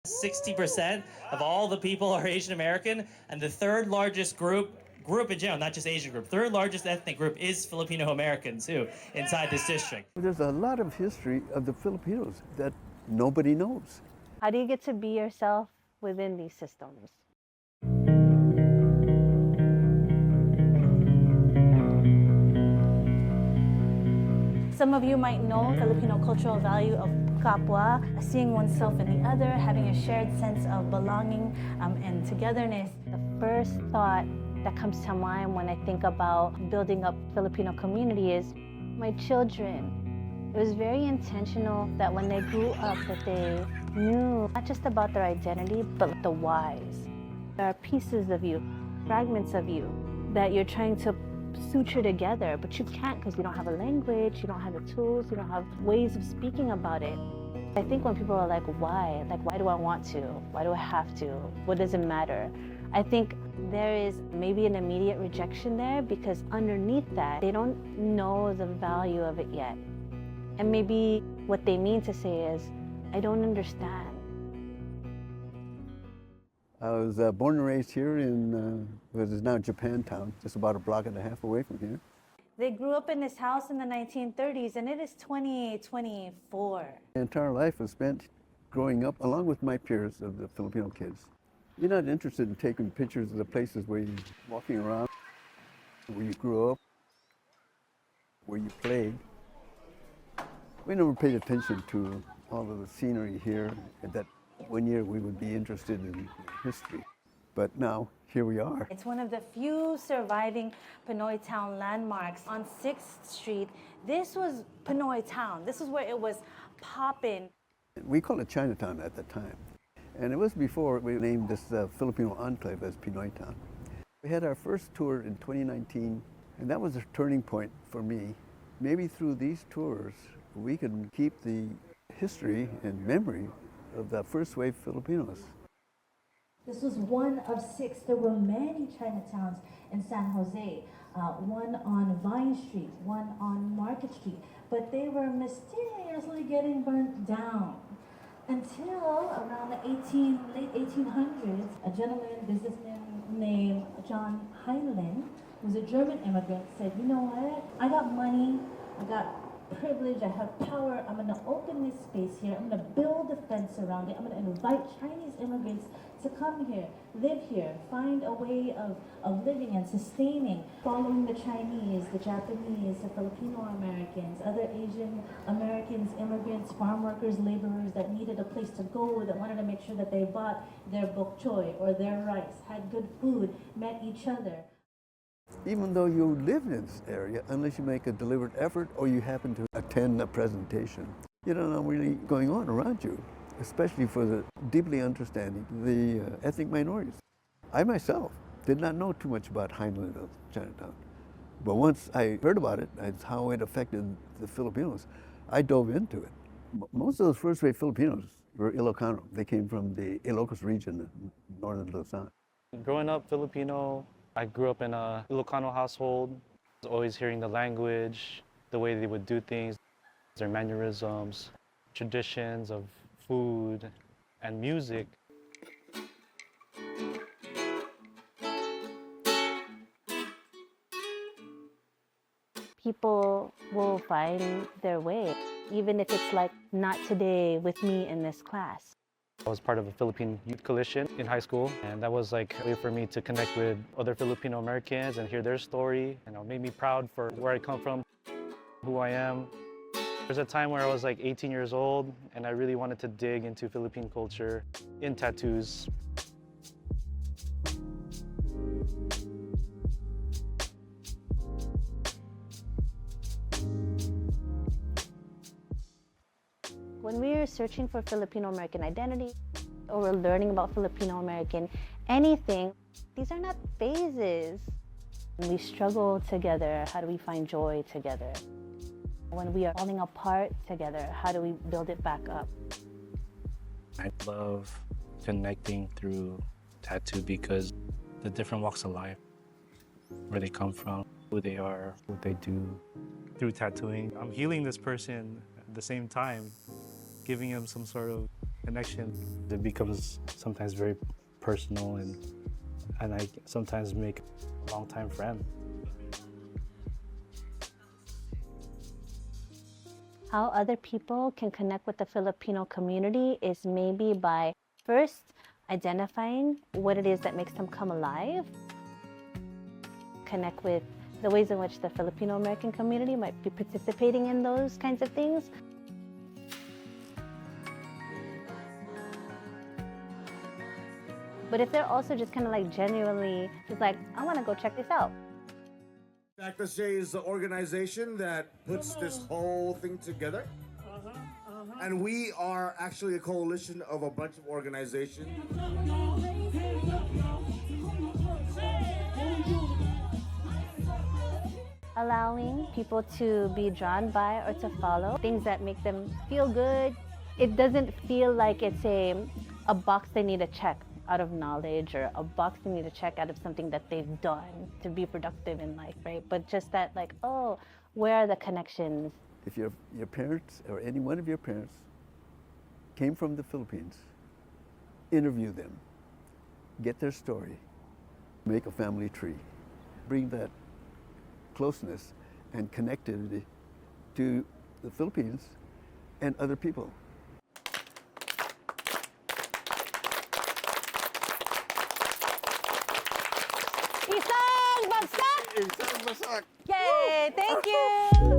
60% of all the people are Asian American, and the third largest group in general, not just Asian group, third largest ethnic group is Filipino American too inside this district. There's a lot of history of the Filipinos that nobody knows. How do you get to be yourself within these systems? Some of you might know Filipino cultural value of Kapwa, seeing oneself in the other, having a shared sense of belonging and togetherness. The first thought that comes to mind when I think about building up Filipino community is my children. It was very intentional that when they grew up that they knew not just about their identity, but the whys. There are pieces of you, fragments of you that you're trying to suture together, but you can't because you don't have a language, you don't have the tools, you don't have ways of speaking about it. I think when people are like, why? Like, why do I want to? Why do I have to? What does it matter? I think there is maybe an immediate rejection there because underneath that, they don't know the value of it yet. And maybe what they mean to say is, I don't understand. I was born and raised here in what is now Japantown, just about a block and a half away from here. They grew up in this house in the 1930s, and it is 2024. My entire life was spent growing up along with my peers of the Filipino kids. You're not interested in taking pictures of the places where you're walking around, where you grew up, where you played. We never paid attention to all of the scenery here, and that one year we would be interested in history. But now, here we are. It's one of the few surviving Pinoy Town landmarks on 6th Street. This was Pinoy Town. This is where it was poppin'. We called it Chinatown at the time. And it was before we named this Filipino enclave as Pinoy Town. We had our first tour in 2019, and that was a turning point for me. Maybe through these tours, we can keep the history and memory of the first wave Filipinos. This was one of 6. There were many Chinatowns in San Jose, one on Vine Street, one on Market Street, but they were mysteriously getting burnt down until around the late 1800s. A gentleman, businessman named John Heinlein, who was a German immigrant, said, you know what, I got money, I got privilege, I have power, I'm gonna open this space here, I'm gonna build a fence around it, I'm gonna invite Chinese immigrants to come here, live here, find a way of living and sustaining, following the Chinese, the Japanese, the Filipino Americans, other Asian Americans, immigrants, farm workers, laborers that needed a place to go, that wanted to make sure that they bought their bok choy or their rice, had good food, met each other. Even though you live in this area, unless you make a deliberate effort or you happen to attend a presentation, you don't know really going on around you, especially for the deeply understanding the ethnic minorities. I myself did not know too much about Heinlein of Chinatown, but once I heard about it, it's how it affected the Filipinos, I dove into it. Most of those first-wave Filipinos were Ilocano. They came from the Ilocos region in northern Luzon. Growing up Filipino, I grew up in a Ilocano household, always hearing the language, the way they would do things, their mannerisms, traditions of food and music. People will find their way, even if it's like, not today with me in this class. I was part of a Philippine Youth Coalition in high school, and that was like a way for me to connect with other Filipino Americans and hear their story. You know, made me proud for where I come from, who I am. There's a time where I was like 18 years old, and I really wanted to dig into Philippine culture in tattoos. When we are searching for Filipino American identity, or we're learning about Filipino American anything, these are not phases. When we struggle together, how do we find joy together? When we are falling apart together, how do we build it back up? I love connecting through tattoo because the different walks of life, where they come from, who they are, what they do. Through tattooing, I'm healing this person at the same time, giving him some sort of connection. It becomes sometimes very personal, and I sometimes make a long-time friend. How other people can connect with the Filipino community is maybe by first identifying what it is that makes them come alive, connect with the ways in which the Filipino American community might be participating in those kinds of things. But if they're also just kind of like genuinely just like, I want to go check this out. Cactusjay is the organization that puts this whole thing together. And we are actually a coalition of a bunch of organizations. Allowing people to be drawn by or to follow things that make them feel good. It doesn't feel like it's a box they need to check out of knowledge, or a box they need to check out of something that they've done to be productive in life, right? But just that, like, oh, where are the connections? If your parents or any one of your parents came from the Philippines, interview them, get their story, make a family tree, bring that closeness and connectivity to the Philippines and other people. Isang bagsak! Isang bagsak! Yay! Thank you!